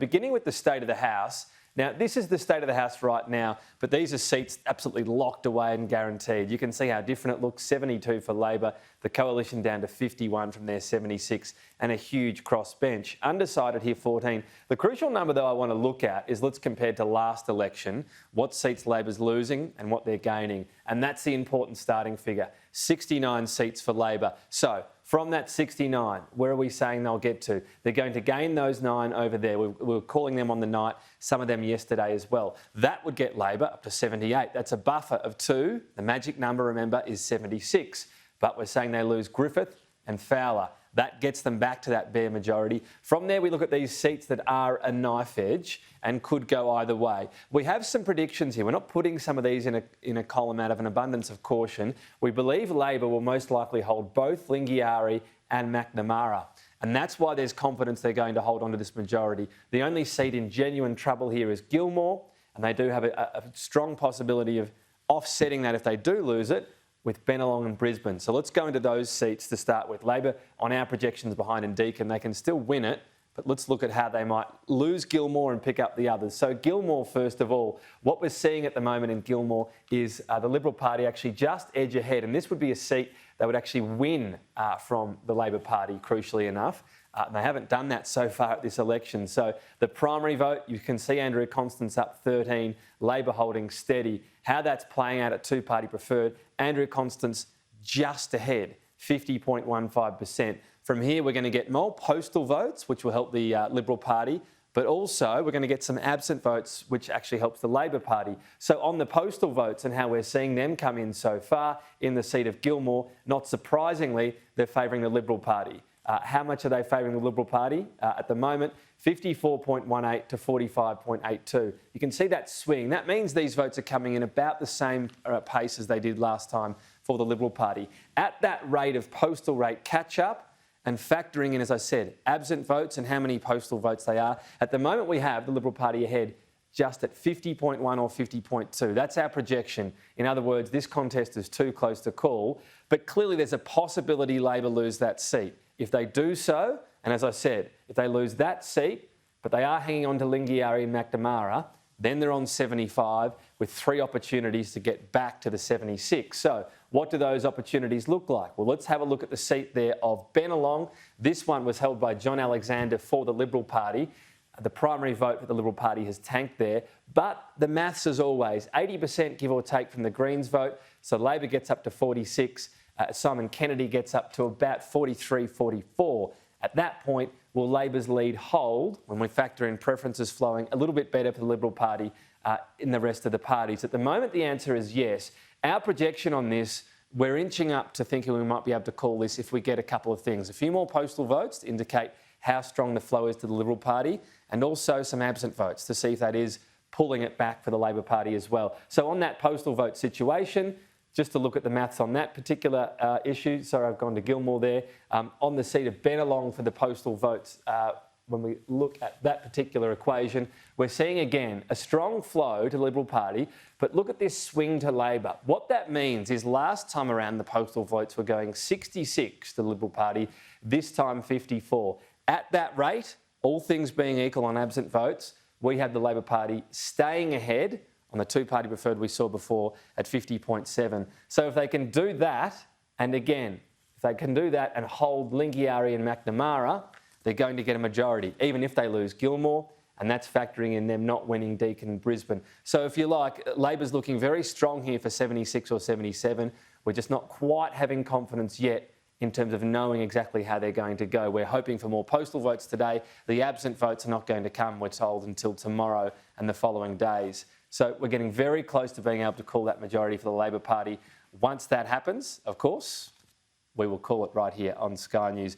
Beginning with the state of the House. Now, this is the state of the House right now, but these are seats absolutely locked away and guaranteed. You can see how different it looks. 72 for Labor, the Coalition down to 51 from their 76, and a huge crossbench. Undecided here, 14. The crucial number, though, I want to look at is let's compare to last election, what seats Labor's losing and what they're gaining. And that's the important starting figure, 69 seats for Labor. So, from that 69, where are we saying they'll get to? They're going to gain those 9 over there. We were calling them on the night, some of them yesterday as well. That would get Labor up to 78. That's a buffer of 2. The magic number, remember, is 76. But we're saying they lose Griffith and Fowler. That gets them back to that bare majority. From there, we look at these seats that are a knife edge and could go either way. We have some predictions here. We're not putting some of these in a column out of an abundance of caution. We believe Labor will most likely hold both Lingiari and McNamara. And that's why there's confidence they're going to hold on to this majority. The only seat in genuine trouble here is Gilmore, and they do have a strong possibility of offsetting that if they do lose it, with Bennelong and Brisbane. So let's go into those seats to start with. Labor, on our projections behind in Deakin, they can still win it, but let's look at how they might lose Gilmore and pick up the others. So Gilmore, first of all, what we're seeing at the moment in Gilmore is the Liberal Party actually just edge ahead, and this would be a seat they would actually win from the Labor Party, crucially enough. They haven't done that so far at this election. So the primary vote, you can see Andrew Constance up 13, Labor holding steady. How that's playing out at two-party preferred, Andrew Constance just ahead, 50.15%. From here, we're going to get more postal votes, which will help the Liberal Party, but also we're going to get some absent votes, which actually helps the Labor Party. So on the postal votes and how we're seeing them come in so far in the seat of Gilmore, not surprisingly, they're favouring the Liberal Party. How much are they favouring the Liberal Party? At the moment, 54.18 to 45.82. You can see that swing. That means these votes are coming in about the same pace as they did last time for the Liberal Party. At that rate of postal rate catch-up and factoring in, as I said, absent votes and how many postal votes they are, at the moment we have the Liberal Party ahead just at 50.1 or 50.2. That's our projection. In other words, this contest is too close to call, but clearly there's a possibility Labor lose that seat. If they do so, and as I said, if they lose that seat, but they are hanging on to Lingiari and McNamara, then they're on 75 with 3 opportunities to get back to the 76. So what do those opportunities look like? Well, let's have a look at the seat there of Bennelong. This one was held by John Alexander for the Liberal Party. The primary vote for the Liberal Party has tanked there, but the maths as always, 80% give or take from the Greens vote, so Labor gets up to 46, Simon Kennedy gets up to about 43, 44. At that point, will Labor's lead hold when we factor in preferences flowing a little bit better for the Liberal Party in the rest of the parties? At the moment, the answer is yes. Our projection on this, we're inching up to thinking we might be able to call this if we get a couple of things. A few more postal votes to indicate how strong the flow is to the Liberal Party, and also some absent votes to see if that is pulling it back for the Labor Party as well. So on that postal vote situation, just to look at the maths on that particular issue, sorry, I've gone to Gilmore there, on the seat of Bennelong for the postal votes, when we look at that particular equation, we're seeing again a strong flow to the Liberal Party, but look at this swing to Labor. What that means is last time around the postal votes were going 66 to the Liberal Party, this time 54. At that rate, all things being equal on absent votes, we have the Labor Party staying ahead on the two-party preferred we saw before at 50.7. So if they can do that, and again, if they can do that and hold Lingiari and McNamara, they're going to get a majority, even if they lose Gilmore, and that's factoring in them not winning Deakin and Brisbane. So if you like, Labor's looking very strong here for 76 or 77. We're just not quite having confidence yet in terms of knowing exactly how they're going to go. We're hoping for more postal votes today. The absent votes are not going to come, we're told, until tomorrow and the following days. So we're getting very close to being able to call that majority for the Labor Party. Once that happens, of course, we will call it right here on Sky News.